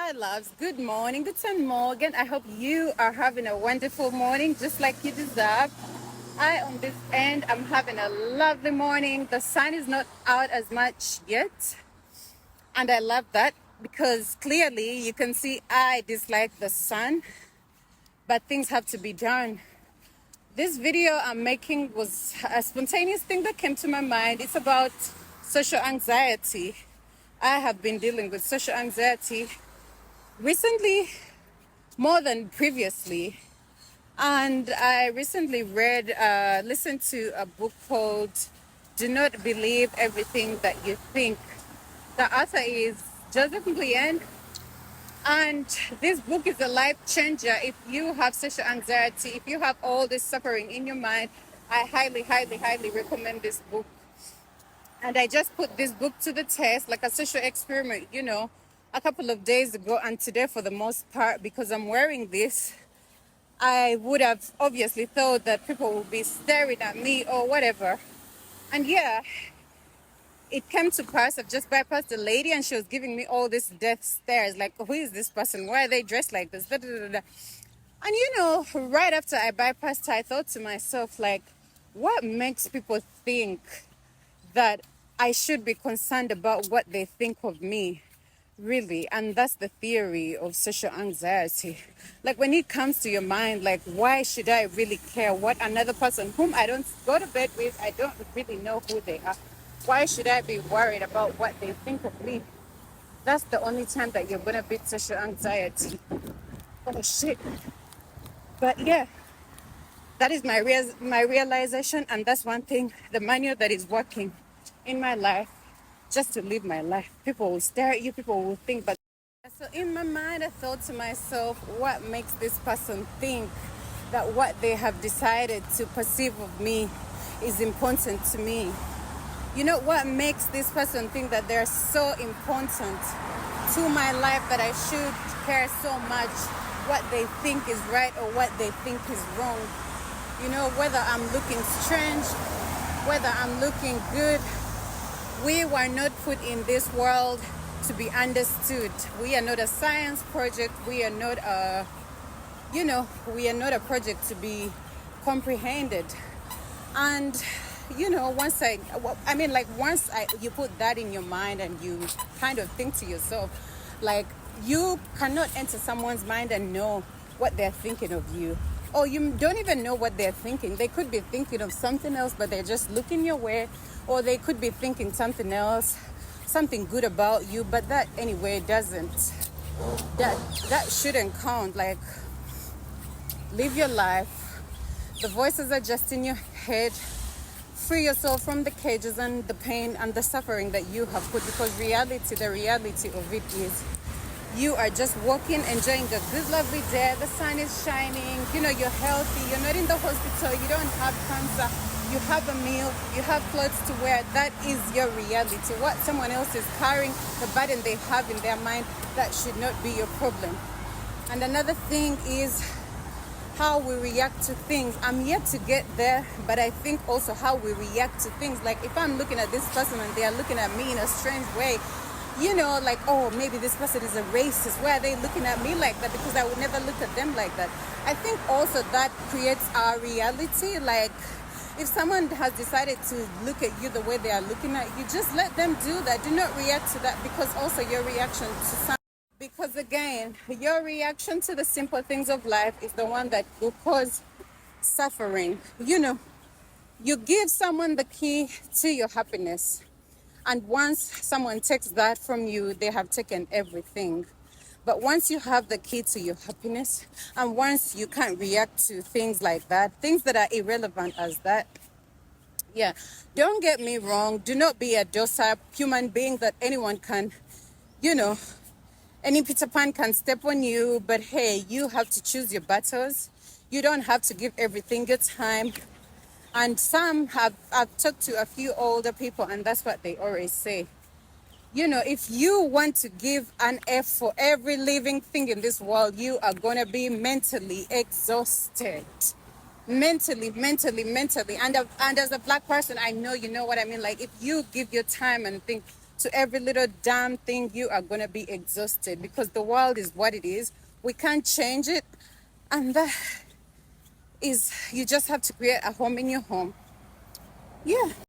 Hi, loves. Good morning. Guten Morgen. I hope you are having a wonderful morning, just like you deserve. I, on this end, I'm having a lovely morning. The sun is not out as much yet, and I love that because clearly you can see I dislike the sun, but things have to be done. This video I'm making was a spontaneous thing that came to my mind. It's about social anxiety. I have been dealing with social anxiety recently more than previously. And I recently listened to a book called Do Not Believe Everything That You Think. The author is Joseph Nguyen. And this book is a life changer. If you have social anxiety, if you have all this suffering in your mind, I highly, highly, highly recommend this book. And I just put this book to the test, like a social experiment, a couple of days ago. And today, for the most part, because I'm wearing this, I would have obviously thought that people would be staring at me or whatever. And yeah, it came to pass. I've just bypassed the lady and she was giving me all this death stares. Like, who is this person? Why are they dressed like this? Da, da, da, da. And right after I bypassed her, I thought to myself, like, what makes people think that I should be concerned about what they think of me? Really. And that's the theory of social anxiety. Like, when it comes to your mind, like, why should I really care what another person whom I don't go to bed with, I don't really know who they are, why should I be worried about what they think of me? That's the only time that you're gonna beat social anxiety. Oh shit. But yeah, that is my realization, and that's one thing, the manual that is working in my life, just to live my life. People will stare at you, people will think, but so in my mind, I thought to myself, what makes this person think that what they have decided to perceive of me is important to me? What makes this person think that they're so important to my life that I should care so much what they think is right or what they think is wrong? Whether I'm looking strange, whether I'm looking good, we were not put in this world to be understood. We are not a science project. We are not a project to be comprehended. And once you put that in your mind and you kind of think to yourself, like, you cannot enter someone's mind and know what they're thinking of you. Or you don't even know what they're thinking. They could be thinking of something else, but they're just looking your way. Or they could be thinking something else, something good about you, but that anyway doesn't. That shouldn't count. Like, live your life. The voices are just in your head. Free yourself from the cages and the pain and the suffering that you have put, because the reality of it is you are just walking, enjoying a good, lovely day. The sun is shining. You're healthy. You're not in the hospital. You don't have cancer. You have a meal. You have clothes to wear. That is your reality. What someone else is carrying, the burden they have in their mind, that should not be your problem. And another thing is how we react to things. I'm yet to get there, but I think also how we react to things. Like, if I'm looking at this person and they are looking at me in a strange way, like, oh, maybe this person is a racist. Why are they looking at me like that? Because I would never look at them like that. I think also that creates our reality. Like, if someone has decided to look at you the way they are looking at you, just let them do that. Do not react to that, because also your reaction to some. Because again, your reaction to the simple things of life is the one that will cause suffering. You give someone the key to your happiness. And once someone takes that from you, they have taken everything. But once you have the key to your happiness, and once you can't react to things like that, things that are irrelevant as that, yeah, don't get me wrong. Do not be a docile human being that anyone can, any Peter Pan can step on you. But hey, you have to choose your battles. You don't have to give everything your time. And I've talked to a few older people, and that's what they always say. If you want to give an F for every living thing in this world, you are going to be mentally exhausted. Mentally. And as a black person, I know you know what I mean. Like, if you give your time and think, to every little damn thing, you are going to be exhausted because the world is what it is. We can't change it. And that is, you just have to create a home in your home. Yeah.